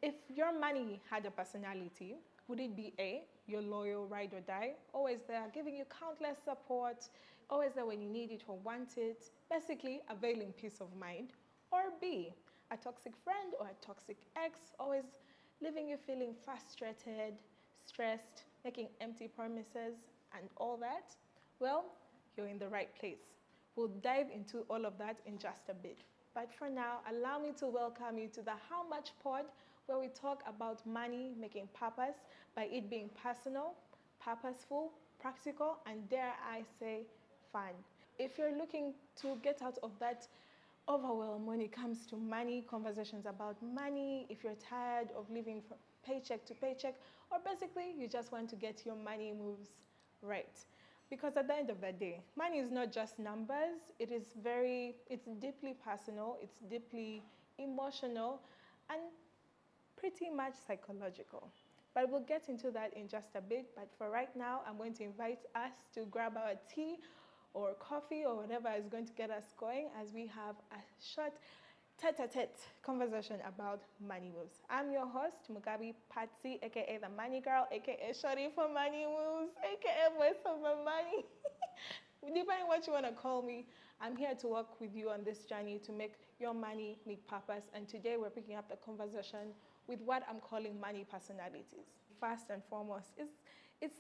If your money had a personality, would it be A, you're loyal, ride or die, always there, giving you countless support, always there when you need it or want it, basically availing peace of mind, or B, a toxic friend or a toxic ex, always leaving you feeling frustrated, stressed, making empty promises and all that? Well, you're in the right place. We'll dive into all of that in just a bit. But for now, allow me to welcome you to the How Much Pod, where we talk about money making purpose by it being personal, purposeful, practical, and dare I say, fun. If you're looking to get out of that overwhelm when it comes to money, conversations about money, if you're tired of living from paycheck to paycheck, or basically you just want to get your money moves right. Because at the end of the day, money is not just numbers. It's deeply personal, it's deeply emotional, and pretty much psychological. But we'll get into that in just a bit. But for right now, I'm going to invite us to grab our tea or coffee or whatever is going to get us going as we have a short tete-a-tete conversation about money moves. I'm your host, Mugabe Patsy, aka the Money Girl, aka Shorty for Money Moves, aka Voice of My Money. Depending on what you want to call me, I'm here to work with you on this journey to make your money make purpose. And today we're picking up the conversation with what I'm calling money personalities. First and foremost, it's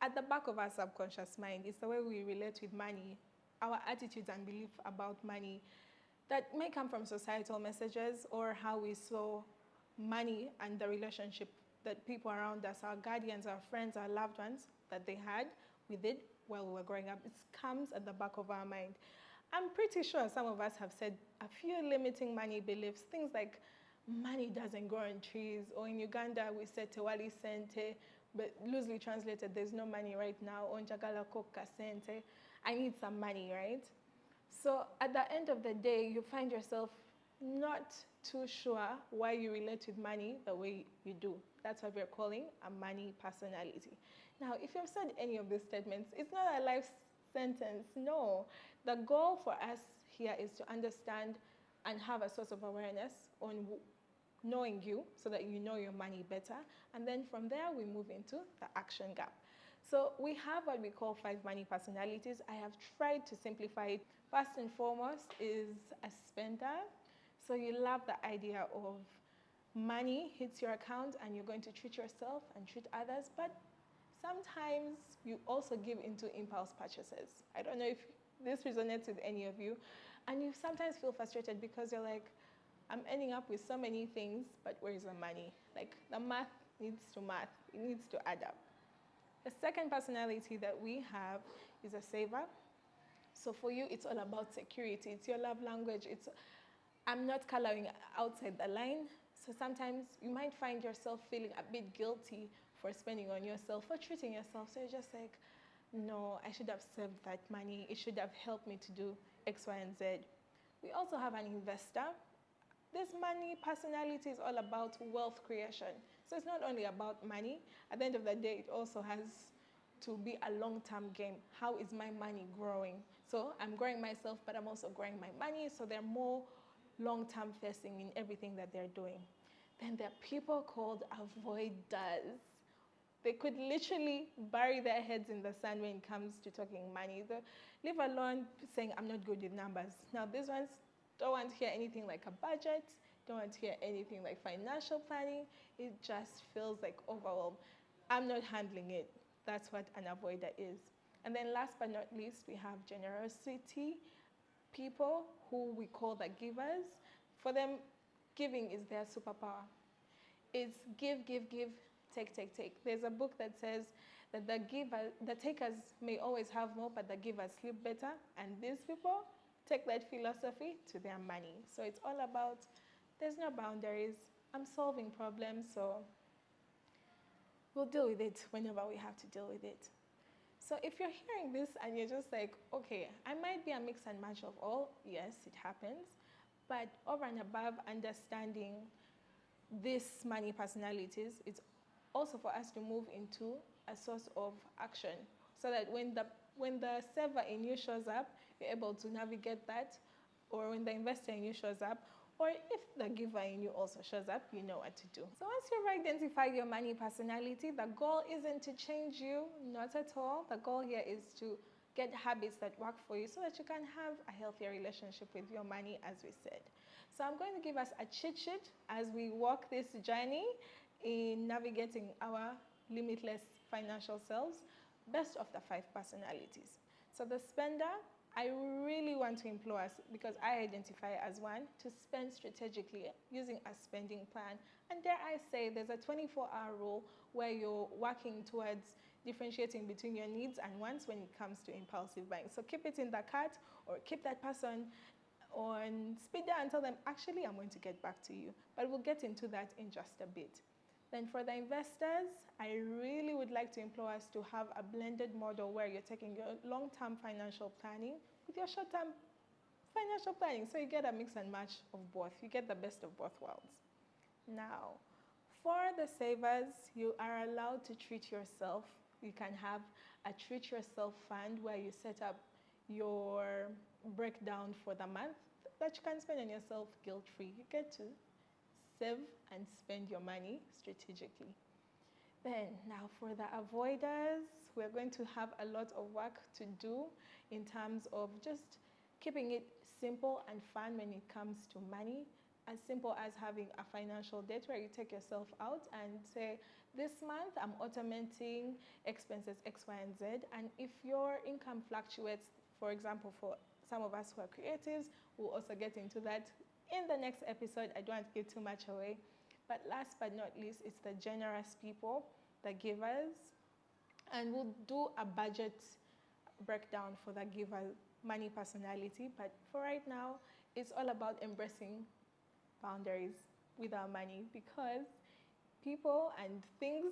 at the back of our subconscious mind. It's the way we relate with money, our attitudes and belief about money that may come from societal messages or how we saw money and the relationship that people around us, our guardians, our friends, our loved ones, that they had with it while we were growing up. It comes at the back of our mind. I'm pretty sure some of us have said a few limiting money beliefs, things like money doesn't grow on trees, or in Uganda we say tewali sente, but loosely translated, there's no money right now, onjagala koka sente, I need some money, right? So at the end of the day, you find yourself not too sure why you relate with money the way you do. That's what we're calling a money personality. Now, if you've said any of these statements, it's not a life sentence, no. The goal for us here is to understand and have a source of awareness on knowing you so that you know your money better. And then from there, we move into the action gap. So we have what we call 5 money personalities. I have tried to simplify it. First and foremost is a spender. So you love the idea of money hits your account and you're going to treat yourself and treat others, but sometimes you also give into impulse purchases. I don't know if this resonates with any of you. And you sometimes feel frustrated because you're like, I'm ending up with so many things, but where is the money? Like the math needs to math. It needs to add up. The second personality that we have is a saver. So for you, it's all about security. It's your love language. I'm not coloring outside the line. So sometimes you might find yourself feeling a bit guilty for spending on yourself, for treating yourself. So you're just like, no, I should have saved that money. It should have helped me to do X, Y, and Z. We also have an investor. This money personality is all about wealth creation. So it's not only about money. At the end of the day, it also has to be a long-term game. How is my money growing? So I'm growing myself, but I'm also growing my money. So they're more long-term facing in everything that they're doing. Then there are people called avoiders. They could literally bury their heads in the sand when it comes to talking money. Leave alone saying, I'm not good with numbers. Now, these ones don't want to hear anything like a budget, don't want to hear anything like financial planning. It just feels like overwhelm. I'm not handling it. That's what an avoider is. And then last but not least, we have generosity. People who we call the givers. For them, giving is their superpower. It's give, give, give, take, take, take. There's a book that says that the takers may always have more, but the givers sleep better. And these people take that philosophy to their money. So it's all about, there's no boundaries. I'm solving problems, so we'll deal with it whenever we have to deal with it. So if you're hearing this and you're just like, okay, I might be a mix and match of all, yes, it happens. But over and above understanding these money personalities, it's also for us to move into a source of action so that when the saver in you shows up, you're able to navigate that, or when the investor in you shows up, Or if the giver in you also shows up, you know what to do. So once you've identified your money personality, the goal isn't to change you, not at all. The goal here is to get habits that work for you so that you can have a healthier relationship with your money, as we said. So I'm going to give us a cheat sheet as we walk this journey in navigating our limitless financial selves, best of the 5 personalities. So the spender, I really want to implore us, because I identify as one, to spend strategically using a spending plan. And dare I say, there's a 24-hour rule where you're working towards differentiating between your needs and wants when it comes to impulsive buying. So keep it in the cart, or keep that person on speed dial and tell them, actually, I'm going to get back to you. But we'll get into that in just a bit. Then for the investors, I really would like to implore us to have a blended model where you're taking your long-term financial planning with your short-term financial planning. So you get a mix and match of both. You get the best of both worlds. Now, for the savers, you are allowed to treat yourself. You can have a treat yourself fund where you set up your breakdown for the month that you can spend on yourself guilt-free. You get to save and spend your money strategically. Then, now for the avoiders, we're going to have a lot of work to do in terms of just keeping it simple and fun when it comes to money. As simple as having a financial date where you take yourself out and say, this month I'm automating expenses X, Y, and Z. And if your income fluctuates, for example, for some of us who are creatives, we'll also get into that in the next episode. I don't want to give too much away. But last but not least, it's the generous people, the givers. And we'll do a budget breakdown for the giver money personality. But for right now, it's all about embracing boundaries with our money, because people and things,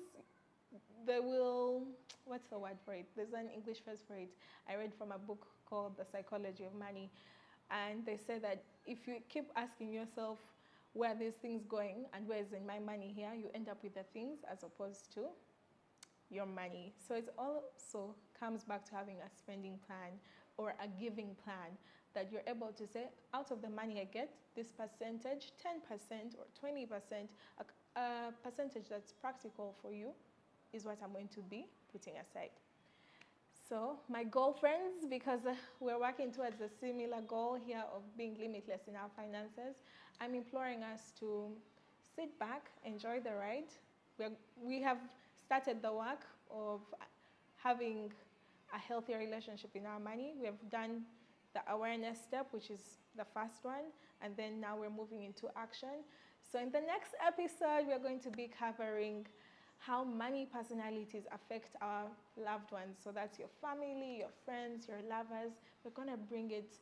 they will, what's the word for it? There's an English phrase for it. I read from a book called The Psychology of Money. And they say that if you keep asking yourself, where are these things going and where is in my money here, you end up with the things as opposed to your money. So it also comes back to having a spending plan or a giving plan, that you're able to say, out of the money I get, this percentage, 10% or 20%, a percentage that's practical for you is what I'm going to be putting aside. So my goal, friends, because we're working towards a similar goal here of being limitless in our finances, I'm imploring us to sit back, enjoy the ride. We have started the work of having a healthier relationship in our money. We have done the awareness step, which is the first one, and then now we're moving into action. So in the next episode, we're going to be covering how money personalities affect our loved ones. So that's your family, your friends, your lovers. We're going to bring it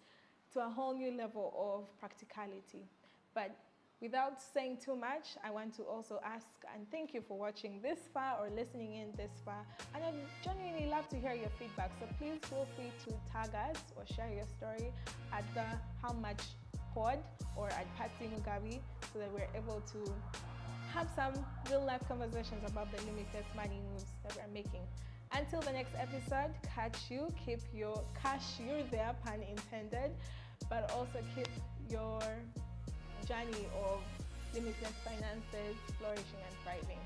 to a whole new level of practicality. But without saying too much, I want to also ask and thank you for watching this far or listening in this far. And I'd genuinely love to hear your feedback. So please feel free to tag us or share your story at the How Much Pod or at Patsy Mugabe, so that we're able to have some real-life conversations about the limitless money moves that we're making. Until the next episode, catch you, keep your cash, you're there, pun intended, but also keep your journey of limitless finances flourishing and thriving.